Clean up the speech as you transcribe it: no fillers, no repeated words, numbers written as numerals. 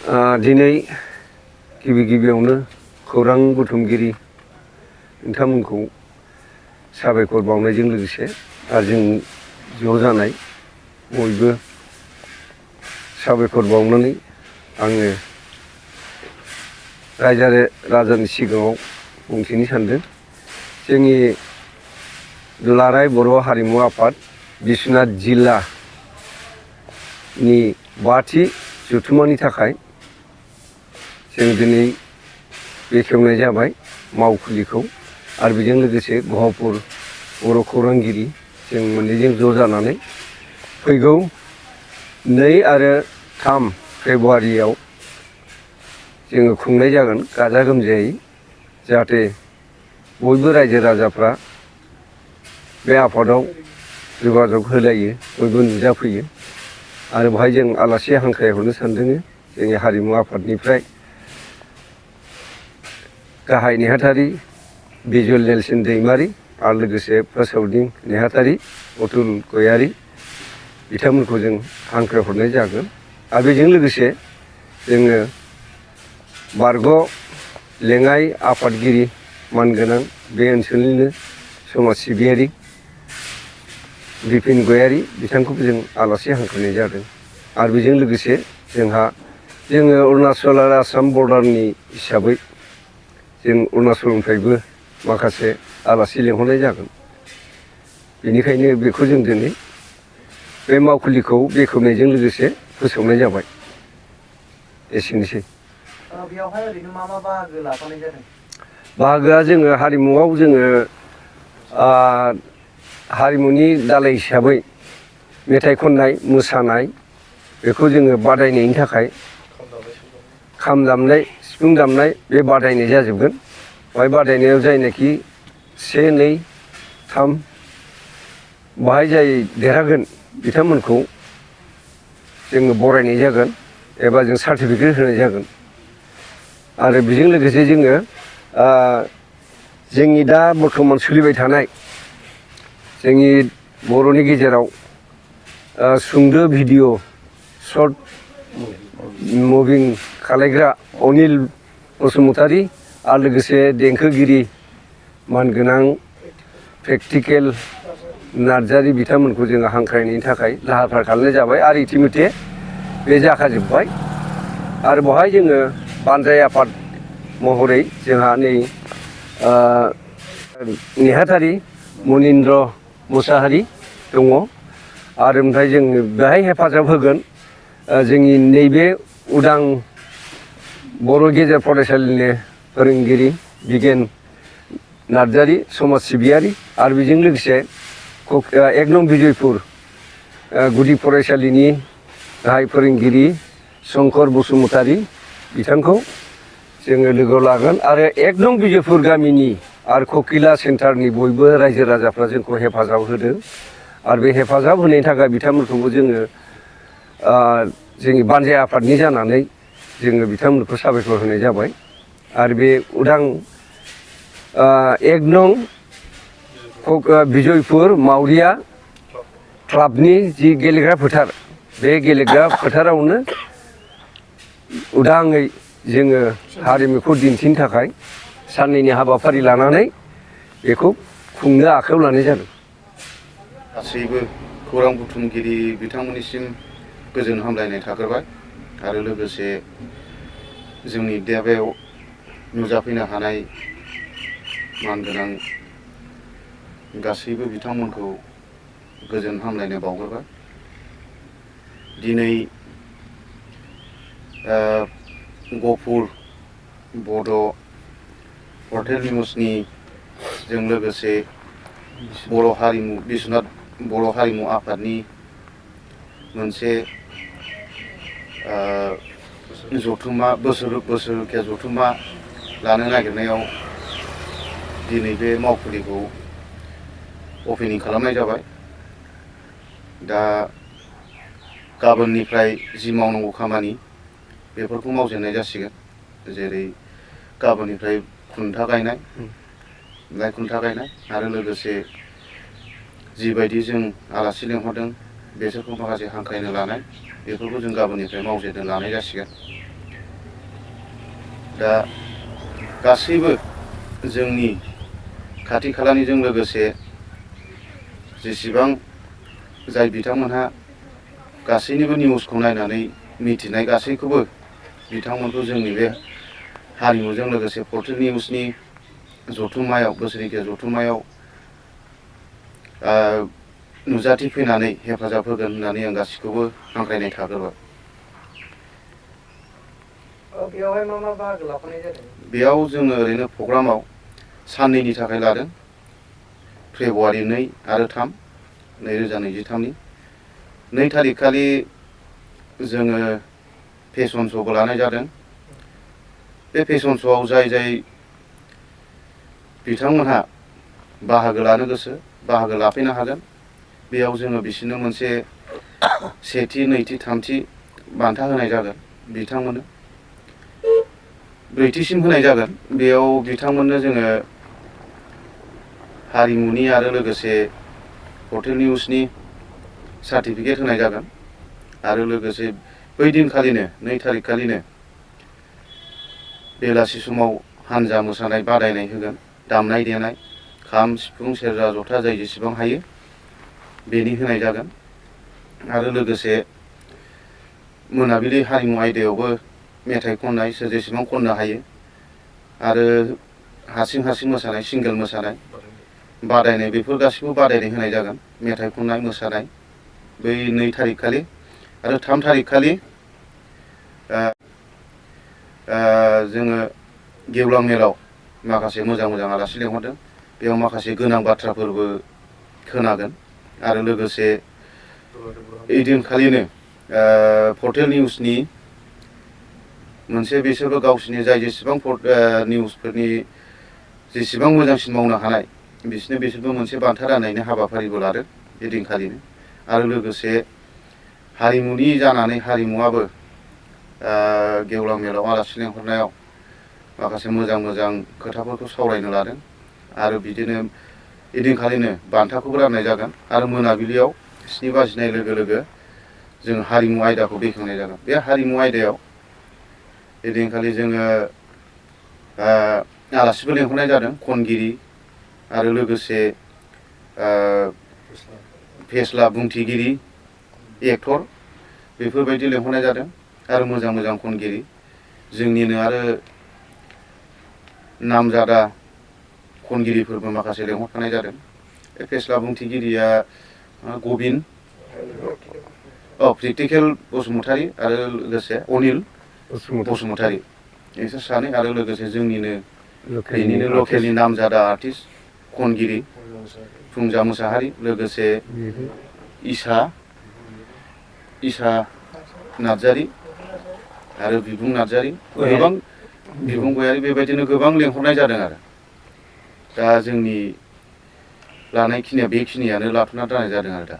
दिनै गिबियावनो खौरां बुथुमगिरि नोंथांमोनखौ साबायखर बावनायजों लोगोसे आरो जों ज' जानाय बयबो साबायखर बावनानै आङो रायजो-राजानि सिगाङाव बुंथिनो सानदों। जोंनि दुलाराय बर' हारिमु आफाद बिश्वनाथ जिल्लानि 5थि जथुम्मानि थाखाय जों दिनै बेखेवनाय जाबाय मावखुलिखौ आरो बेजों लोगोसे गहपुर बर' खौरांगिरि जों मोननैजों ज' जानानै फैगौ 2 आरो 3 फेब्रुवारियाव जोङो खुंनाय जागोन गाजा गोमजायै, जाहाथे बयबो रायजो राजाफ्रा बे आफादाव जगाजग होलायो, बयबो नुजाफैयो आरो बेवहाय जों आलासि हांख्रायहरनो सानदों। जोंनि हारिमु आफादनिफ्राय गाहाय नेहाथारि बिजुल नेलसन दैमारि आरो लोगोसे फोसावदिं नेहाथारि अतुल गयारि बिथांमोनखौ जों हांख्रायहरनाय जागोन। आरो बेजों लोगोसे जोङो बारग' लेङाइ आफादगिरि मानगोनां बे ओनसोलनिनो समाज सिबियारि बिपिन गयारि बिथांखौबो जों आलासि हांख्रायनाय जादों। आरो बेजों लोगोसे जोङो अरुणाचल आरो आसाम बर्डारनि हिसाबै जों अरुणाचलनिफ्रायबो माखासे आलासि लेंहरनाय जागोन। बेनिखायनो बेखौ जों दिनै बे मावखुलिखौ बेखेवनायजों लोगोसे फोसावनाय जाबाय। एसेनोसै। बेयावहाय ओरैनो मा बाहागो लाफानाय जादों? बाहागोआ जोङो हारिमुआव जोङो हारिमुनि दालाय हिसाबै मेथाइ खननाय, मोसानाय बेखौ जोङो बादायनायनि थाखाय खाम दामनाय, सिफुं दामनाय बे बादायनाय जाजोबगोन। बेवहाय बादायनायाव जायनाखि 1, 2, 3 बाहाय जाय देरहागोन बिथांमोनखौ जोङो बरायनाय जागोन एबा जों सार्टिफिकेट होनाय जागोन। आरो बेजों लोगोसे जोङो जोंनि दा बर्थमान सोलिबाय थानाय जोंनि बर'नि गेजेराव सुंद' भिडिअ' सर्ट मुभिं खालायग्रा अनिल बसुमतारी आरो लोगोसे देंखोगिरि मानगोनां प्रेक्टिकेल नार्जारि बिथांमोनखौ जोङो हांख्रायनायनि थाखाय लाहार फाहार खालामनाय जाबाय आरो इतिमध्य बे जाखाजोब्बाय। आरो बेवहाय जोङो बानजाय आफाद महरै जोंहा नै नेहाथारि मनिन्द्र मुसाहारि दङ। आरो ओमफ्राय जों बेहाय हेफाजाब होगोन जोंनि नैबे उदां बर' गेजेर फरायसालिनि फोरोंगिरि बिगियान नार्जारि समाज सिबियारि आरो बेजों लोगोसे 1 नं बिजयपुर गुदि फरायसालिनि गाहाय फोरोंगिरि शंकर बसुमतारी बिथांखौ जोङो लोगोआव लागोन। आरो 1 नं बिजयपुर गामिनि आरो ककिला सेन्टारनि बयबो रायजो राजाफ्रा जोंखौ हेफाजाब होदों। आरो बे हेफाजाब होनायनि थाखाय बिथांमोनखौबो जोङो जोंनि बानजाय आफादनि जानानै जोङो बिथांमोनखौ साबायखर होनाय जाबाय। आरो बे उदां 1 नं बिजयपुर मावरिया क्लाबनि जि गेलेग्रा फोथार, बे गेलेग्रा फोथारावनो उदाङै जोङो हारिमुखौ दिन्थिनो थाखाय साननैनि हाबाफारि लानानै बेखौ खुंनो आखायाव लानाय जादों। गासैबो खौरां बुथुमगिरि बिथांमोननिसिम गोजोन हामलायनाय थाग्रोबाय आरो लोगोसे जोंनि दा बेयाव नुजाफैनो हानाय मानगोनां गासैबो बिथांमोनखौ गोजोन हामलायनाय बावग्रोबाय। दिनै गहपुर बड' पर्टेल निउसनि जों लोगोसे बर' हारिमु बिश्वनाथ बर' हारिमु आफादनि मोनसे जथुम्मा बोसोरखिया जथुम्मा लानो नागिरनायाव दिनै बे मावखुलिखौ अपेनिं खालामनाय जाबाय। दा गाबोननिफ्राय जि मावनांगौ खामानि बेफोरखौ मावजेननाय जासिगोन। जेरै गाबोननिफ्राय खुन्था गायनाय, लाइ खुन्था गायनाय आरो लोगोसे जिबायदि जों आलासि लेंहरदों बेसोरखौ माखासे हांख्रायनो लानाय बेफोरखौ जों गाबोननिफ्राय मावजेननो लानाय जासिगोन। दा गासैबो जोंनि खाथि खालानिजों लोगोसे जेसेबां जाय बिथांमोनहा गासैनिबो निउसखौ नायनानै मिथिनाय गासैखौबो बिथांमोनखौ जोंनि बे हारिमुजों लोगोसे पर्टेल निउसनि जथुम्मायाव बोसोरनि जथुम्मायाव नुजाथिफैनानै हेफाजाब होगोन होननानै आं गासैखौबो हांख्रायनाय थाग्रोबाय। बेयावहाय मा मा बाहागो लाफानाय जादों? बेयाव जोङो ओरैनो प्रग्रामाव साननैनि थाखाय लादों। फेब्रुवारि 2 आरो 3, 2023नि 2 थारिख खालि जोङो फेशन श'बो लानाय जादों। बे फेशन श'आव जाय बिथांमोनहा बाहागो लानो गोसो बाहागो लाफैनो हागोन। बेयाव जोङो बिसोरनो मोनसे सेथि, नैथि, थामथि बान्था होनाय जागोन। बिथांमोननो ब्रैथिसिम होनाय जागोन। बेयाव बिथांमोननो जोङो हारिमुनि आरो लोगोसे पर्टेल निउसनि सार्टिफिकेट होनाय जागोन। आरो लोगोसे बै दिनखालिनो 2 थारिख खालिनो बेलासि समाव हानजा मोसानाय बादायनाय होगोन। दामनाय देनाय खाम, सिफुं, सेरजा, जथा जाय जेसेबां हायो बेनि होनाय जागोन। आरो लोगोसे मोनाबिलि हारिमु आयदायावबो मेथाइ खननाय सोर जेसेबां खननो हायो आरो हारसिं मोसानाय, सिंगेल मोसानाय बादायनाय बेफोर गासिबो बादायनाय होनाय जागोन। मेथाइ खननाय, मोसानाय बै 2 थारिख खालि। आरो 3 थारिख खालि जोङो गेवलां मेलाव माखासे मोजां आलासि लेंहरदों। बेयाव माखासे गोनां बाथ्राफोरबो खोनागोन। आरो लोगोसे ओइदिनखालिनो पर्टेल निउसनि मोनसे बिसोरबो गावसिनि जाय जेसेबां निउसफोरनि जेसेबां मोजांसिन मावनो हानाय बिसोरबो मोनसे बान्था राननायनि हाबाफारिबो लादों बे दिनखालिनो। आरो लोगोसे हारिमुनि जानानै हारिमुआबो गेवलां मेलाव आलासि लेंहरनायाव माखासे मोजां खोथाफोरखौ सावरायनो लादों। आरो बिदिनो ओइदिनखालिनो बान्थाखौबो राननाय जागोन। आरो मोनाबिलियाव 7 बाजिनाय लोगो लोगो जों हारिमु आयदाखौ बेखेवनाय जागोन। बे हारिमु आयदायाव ओइदिनखालि जोङो आलासिबो लेंहरनाय जादों, खनगिरि आरो लोगोसे फेस्ला बुंथिगिरि, एक्टर बेफोरबायदि लेंहरनाय जादों। आरो मोजां खनगिरि जोंनिनो आरो नामजादा खनगिरिफोरबो माखासे लेंहरखानाय जादों। बे फेस्ला बुंथिगिरिया गबिन, प्रेक्टिकेल बसुमतारी आरो लोगोसे अनिल बसुमतारी बिसोर सानै। आरो लोगोसे जोंनिनो बेनिनो लकेलनि नामजादा आर्टिस्ट खनगिरि फुंजा मुसाहारि, लोगोसे इसा नार्जारी आरो बिबुं नार्जारी, गोबां बिबुं गयारी बेबायदिनो गोबां लेंहरनाय जादों। आरो दा जोंनि लानाय खिनिया बेखिनियानो लाथ'ना दोननाय जादों आरो दा।